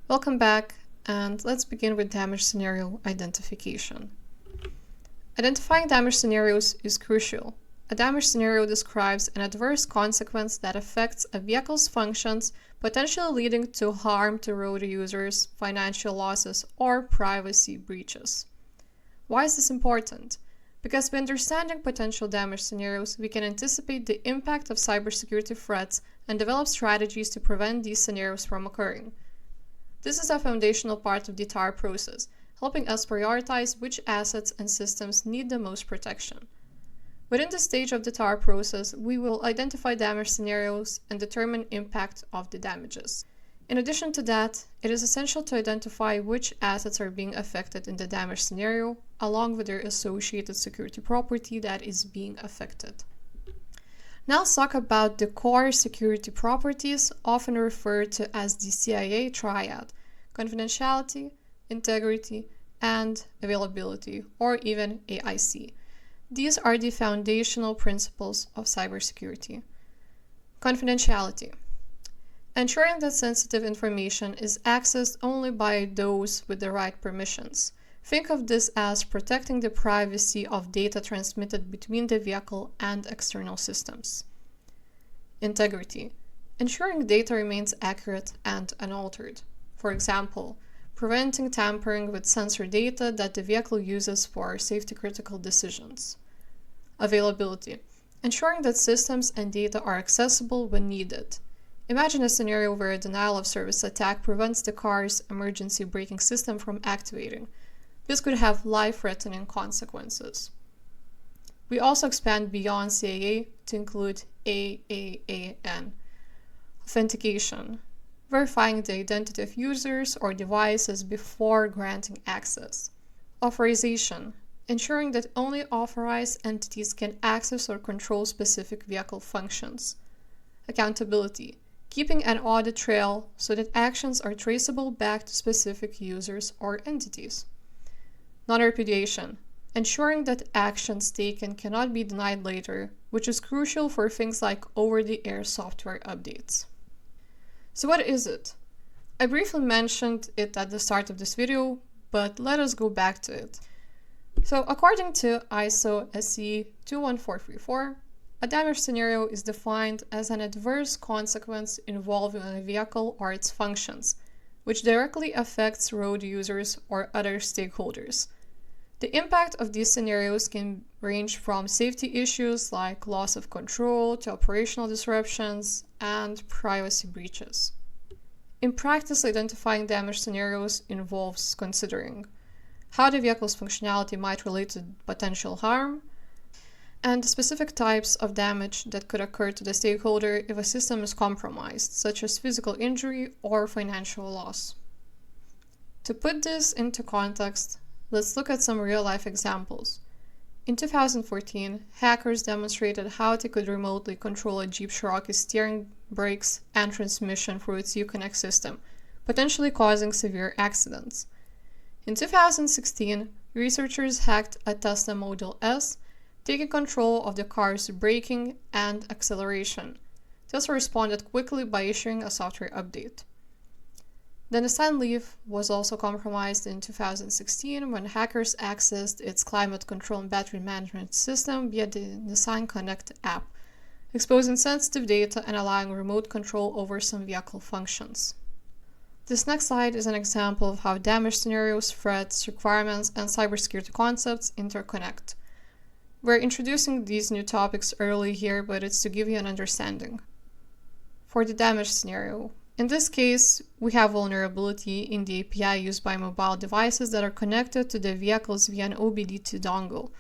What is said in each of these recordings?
Welcome back, and let's begin with damage scenario identification. Identifying damage scenarios is crucial. A damage scenario describes an adverse consequence that affects a vehicle's functions, potentially leading to harm to road users, financial losses, or privacy breaches. Why is this important? Because by understanding potential damage scenarios, we can anticipate the impact of cybersecurity threats and develop strategies to prevent these scenarios from occurring. This is a foundational part of the TAR process, helping us prioritize which assets and systems need the most protection. Within this stage of the TAR process, we will identify damage scenarios and determine impact of the damages. In addition to that, it is essential to identify which assets are being affected in the damage scenario, along with their associated security property that is being affected. Now let's talk about the core security properties, often referred to as the CIA triad: confidentiality, integrity, and availability, or even AIC. These are the foundational principles of cybersecurity. Confidentiality. Ensuring that sensitive information is accessed only by those with the right permissions. Think of this as protecting the privacy of data transmitted between the vehicle and external systems. Integrity. Ensuring data remains accurate and unaltered. For example, preventing tampering with sensor data that the vehicle uses for safety-critical decisions. Availability. Ensuring that systems and data are accessible when needed. Imagine a scenario where a denial-of-service attack prevents the car's emergency braking system from activating. This could have life-threatening consequences. We also expand beyond CIA to include AAAN. Authentication. Verifying the identity of users or devices before granting access. Authorization. Ensuring that only authorized entities can access or control specific vehicle functions. Accountability. Keeping an audit trail so that actions are traceable back to specific users or entities. Non-repudiation. Ensuring that actions taken cannot be denied later, which is crucial for things like over-the-air software updates. So what is it? I briefly mentioned it at the start of this video, but let us go back to it. So according to ISO SC 21434, a damage scenario is defined as an adverse consequence involving a vehicle or its functions, which directly affects road users or other stakeholders. The impact of these scenarios can range from safety issues like loss of control to operational disruptions and privacy breaches. In practice, identifying damage scenarios involves considering how the vehicle's functionality might relate to potential harm, and specific types of damage that could occur to the stakeholder if a system is compromised, such as physical injury or financial loss. To put this into context, let's look at some real-life examples. In 2014, hackers demonstrated how they could remotely control a Jeep Cherokee steering, brakes, and transmission through its Uconnect system, potentially causing severe accidents. In 2016, researchers hacked a Tesla Model S, taking control of the car's braking and acceleration. Tesla responded quickly by issuing a software update. The Nissan Leaf was also compromised in 2016 when hackers accessed its climate control and battery management system via the Nissan Connect app, exposing sensitive data and allowing remote control over some vehicle functions. This next slide is an example of how damage scenarios, threats, requirements, and cybersecurity concepts interconnect. We're introducing these new topics early here, but it's to give you an understanding. For the damage scenario, in this case, we have vulnerability in the API used by mobile devices that are connected to the vehicles via an OBD2 dongle.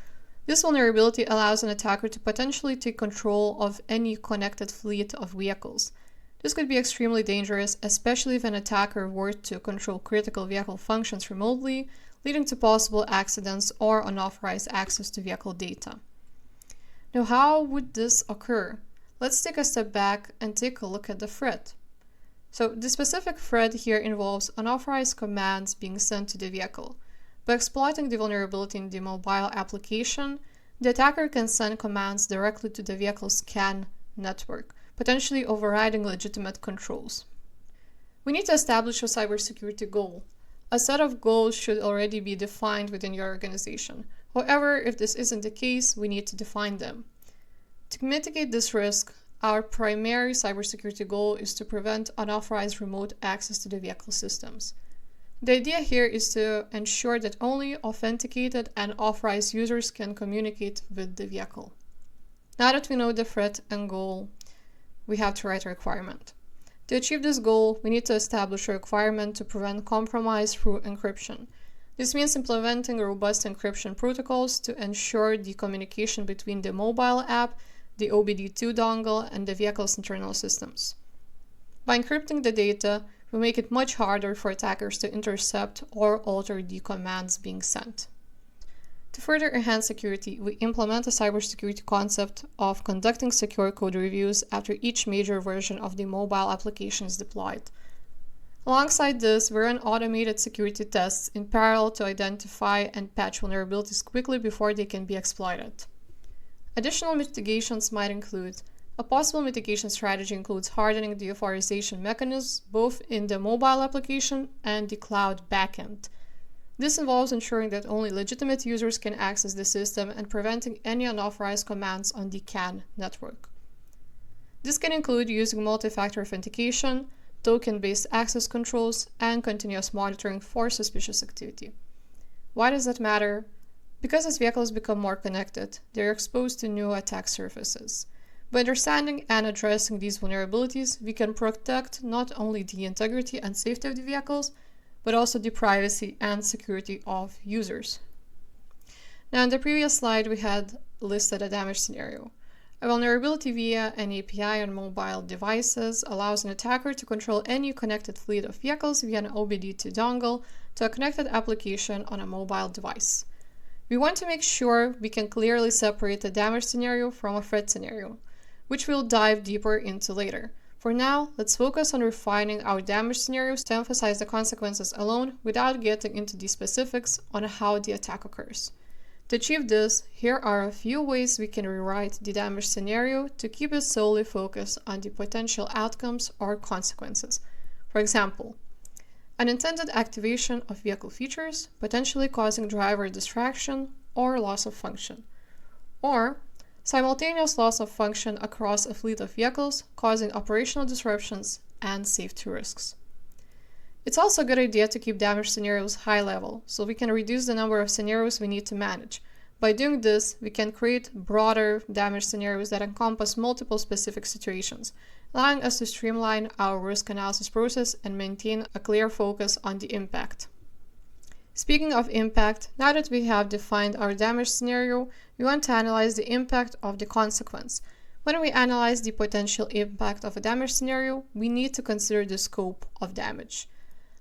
This vulnerability allows an attacker to potentially take control of any connected fleet of vehicles. This could be extremely dangerous, especially if an attacker were to control critical vehicle functions remotely, leading to possible accidents or unauthorized access to vehicle data. Now, how would this occur? Let's take a step back and take a look at the threat. So the specific threat here involves unauthorized commands being sent to the vehicle. By exploiting the vulnerability in the mobile application, the attacker can send commands directly to the vehicle's CAN network, potentially overriding legitimate controls. We need to establish a cybersecurity goal. A set of goals should already be defined within your organization. However, if this isn't the case, we need to define them. To mitigate this risk, our primary cybersecurity goal is to prevent unauthorized remote access to the vehicle systems. The idea here is to ensure that only authenticated and authorized users can communicate with the vehicle. Now that we know the threat and goal, we have to write a requirement. To achieve this goal, we need to establish a requirement to prevent compromise through encryption. This means implementing robust encryption protocols to ensure the communication between the mobile app, the OBD2 dongle, and the vehicle's internal systems. By encrypting the data, we make it much harder for attackers to intercept or alter the commands being sent. To further enhance security, we implement a cybersecurity concept of conducting secure code reviews after each major version of the mobile application is deployed. Alongside this, we run automated security tests in parallel to identify and patch vulnerabilities quickly before they can be exploited. Additional mitigations might include: a possible mitigation strategy includes hardening the authorization mechanisms both in the mobile application and the cloud backend. This involves ensuring that only legitimate users can access the system and preventing any unauthorized commands on the CAN network. This can include using multi-factor authentication, token-based access controls, and continuous monitoring for suspicious activity. Why does that matter? Because as vehicles become more connected, they are exposed to new attack surfaces. By understanding and addressing these vulnerabilities, we can protect not only the integrity and safety of the vehicles, but also the privacy and security of users. Now, in the previous slide, we had listed a damage scenario. A vulnerability via an API on mobile devices allows an attacker to control any connected fleet of vehicles via an OBD2 dongle to a connected application on a mobile device. We want to make sure we can clearly separate the damage scenario from a threat scenario, which we'll dive deeper into later. For now, let's focus on refining our damage scenarios to emphasize the consequences alone without getting into the specifics on how the attack occurs. To achieve this, here are a few ways we can rewrite the damage scenario to keep it solely focused on the potential outcomes or consequences. For example, unintended activation of vehicle features, potentially causing driver distraction or loss of function. Or simultaneous loss of function across a fleet of vehicles, causing operational disruptions and safety risks. It's also a good idea to keep damage scenarios high level, so we can reduce the number of scenarios we need to manage. By doing this, we can create broader damage scenarios that encompass multiple specific situations, allowing us to streamline our risk analysis process and maintain a clear focus on the impact. Speaking of impact, now that we have defined our damage scenario, we want to analyze the impact of the consequence. When we analyze the potential impact of a damage scenario, we need to consider the scope of damage.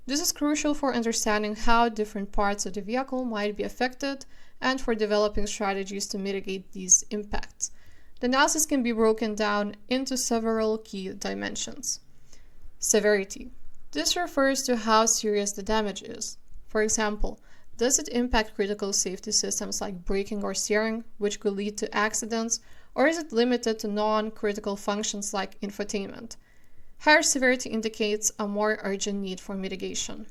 This is crucial for understanding how different parts of the vehicle might be affected and for developing strategies to mitigate these impacts. The analysis can be broken down into several key dimensions. Severity. This refers to how serious the damage is. For example, does it impact critical safety systems like braking or steering, which could lead to accidents, or is it limited to non-critical functions like infotainment? Higher severity indicates a more urgent need for mitigation.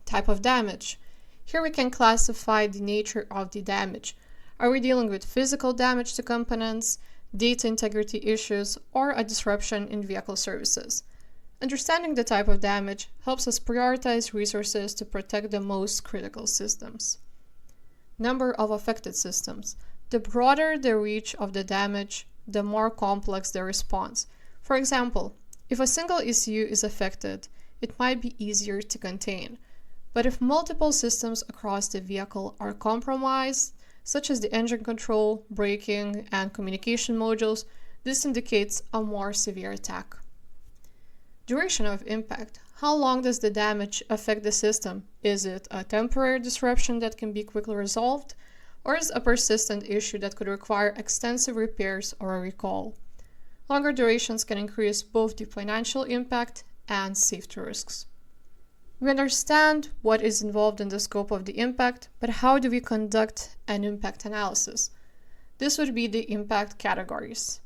Type of damage. Here we can classify the nature of the damage. Are we dealing with physical damage to components, data integrity issues, or a disruption in vehicle services? Understanding the type of damage helps us prioritize resources to protect the most critical systems. Number of affected systems. The broader the reach of the damage, the more complex the response. For example, if a single ECU is affected, it might be easier to contain. But if multiple systems across the vehicle are compromised, such as the engine control, braking, and communication modules, this indicates a more severe attack. Duration of impact. How long does the damage affect the system? Is it a temporary disruption that can be quickly resolved, or is it a persistent issue that could require extensive repairs or a recall? Longer durations can increase both the financial impact and safety risks. We understand what is involved in the scope of the impact, but how do we conduct an impact analysis? This would be the impact categories.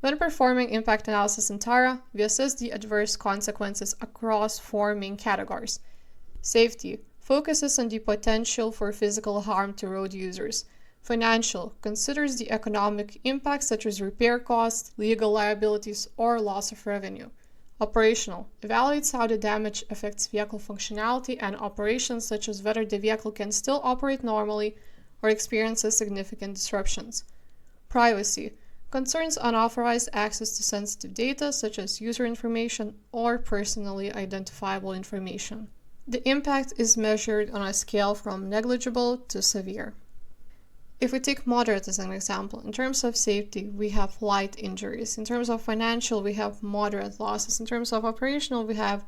When performing impact analysis in TARA, we assess the adverse consequences across four main categories. Safety focuses on the potential for physical harm to road users. Financial considers the economic impacts such as repair costs, legal liabilities, or loss of revenue. Operational evaluates how the damage affects vehicle functionality and operations, such as whether the vehicle can still operate normally or experiences significant disruptions. Privacy concerns unauthorized access to sensitive data, such as user information or personally identifiable information. The impact is measured on a scale from negligible to severe. If we take moderate as an example, in terms of safety, we have light injuries. In terms of financial, we have moderate losses. In terms of operational, we have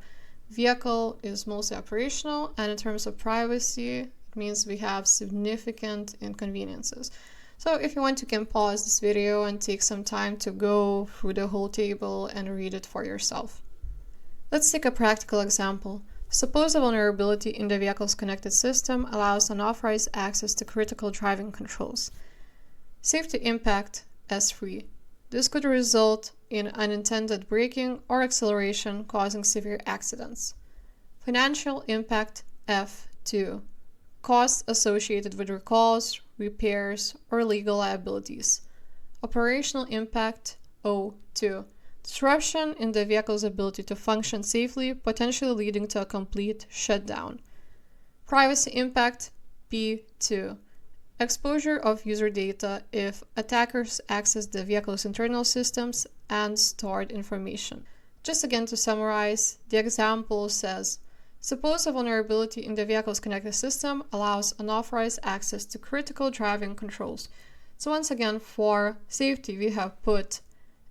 vehicle is mostly operational. And in terms of privacy, it means we have significant inconveniences. So if you want, you can pause this video and take some time to go through the whole table and read it for yourself. Let's take a practical example. Suppose a vulnerability in the vehicle's connected system allows unauthorized access to critical driving controls. Safety impact S3. This could result in unintended braking or acceleration, causing severe accidents. Financial impact F2. Costs associated with recalls, repairs, or legal liabilities. Operational impact O2. Disruption in the vehicle's ability to function safely, potentially leading to a complete shutdown. Privacy impact P2. Exposure of user data if attackers access the vehicle's internal systems and stored information. Just again to summarize, the example says, suppose a vulnerability in the vehicle's connected system allows unauthorized access to critical driving controls. So once again, for safety, we have put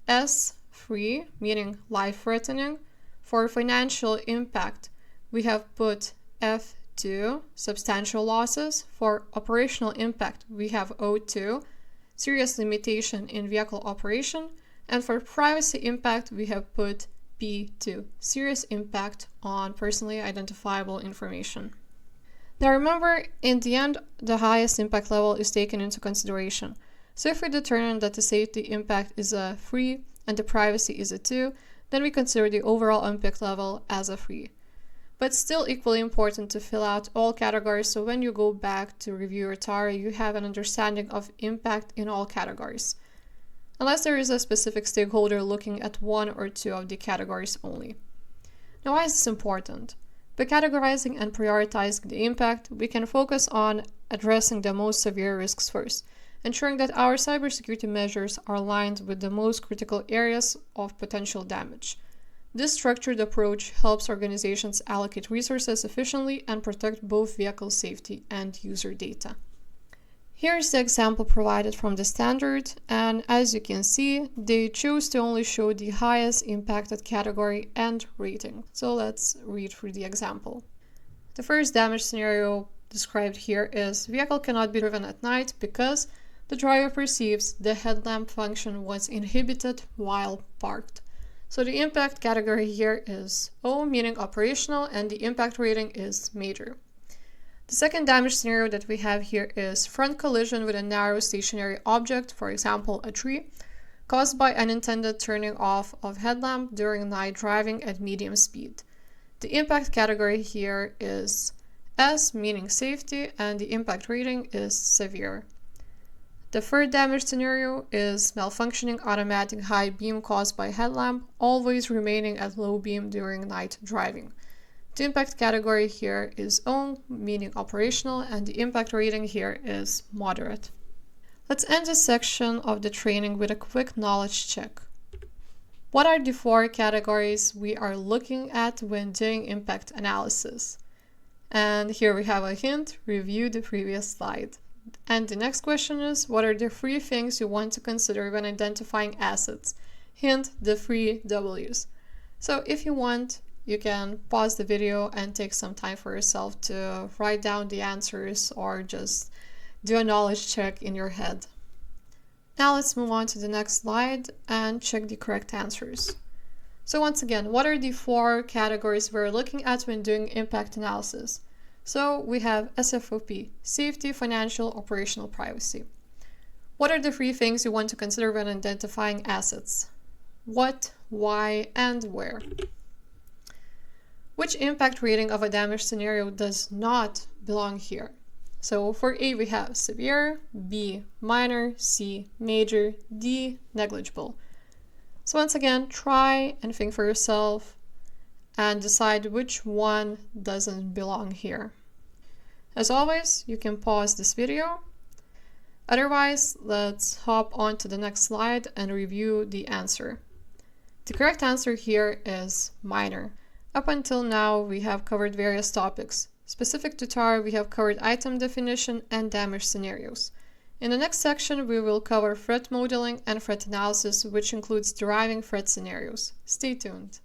S3, meaning life-threatening. For financial impact, we have put F2, substantial losses. For operational impact, we have O2, serious limitation in vehicle operation. And for privacy impact, we have put P2, serious impact on personally identifiable information. Now remember, in the end, the highest impact level is taken into consideration. So if we determine that the safety impact is a 3 and the privacy is a 2, then we consider the overall impact level as a 3. But still equally important to fill out all categories, so when you go back to review your TARA, you have an understanding of impact in all categories, unless there is a specific stakeholder looking at one or two of the categories only. Now, why is this important? By categorizing and prioritizing the impact, we can focus on addressing the most severe risks first, ensuring that our cybersecurity measures are aligned with the most critical areas of potential damage. This structured approach helps organizations allocate resources efficiently and protect both vehicle safety and user data. Here's the example provided from the standard, and as you can see, they chose to only show the highest impacted category and rating. So let's read through the example. The first damage scenario described here is vehicle cannot be driven at night because the driver perceives the headlamp function was inhibited while parked. So the impact category here is O, meaning operational, and the impact rating is major. The second damage scenario that we have here is front collision with a narrow stationary object, for example a tree, caused by unintended turning off of headlamp during night driving at medium speed. The impact category here is S, meaning safety, and the impact rating is severe. The third damage scenario is malfunctioning automatic high beam caused by headlamp, always remaining at low beam during night driving. The impact category here is O, meaning operational, and the impact rating here is moderate. Let's end this section of the training with a quick knowledge check. What are the four categories we are looking at when doing impact analysis? And here we have a hint, review the previous slide. And the next question is, what are the 3 things you want to consider when identifying assets? Hint, the 3 W's. So if you want, you can pause the video and take some time for yourself to write down the answers or just do a knowledge check in your head. Now let's move on to the next slide and check the correct answers. So once again, what are the 4 categories we're looking at when doing impact analysis? So we have SFOP, safety, financial, operational, privacy. What are the 3 things you want to consider when identifying assets? what, why, and where. Which impact rating of a damage scenario does not belong here? So for A we have severe, B minor, C major, D negligible. So once again, try and think for yourself and decide which one doesn't belong here. As always, you can pause this video. Otherwise, let's hop on to the next slide and review the answer. The correct answer here is minor. Up until now, we have covered various topics. Specific to TAR, we have covered item definition and damage scenarios. In the next section, we will cover threat modeling and threat analysis, which includes deriving threat scenarios. Stay tuned.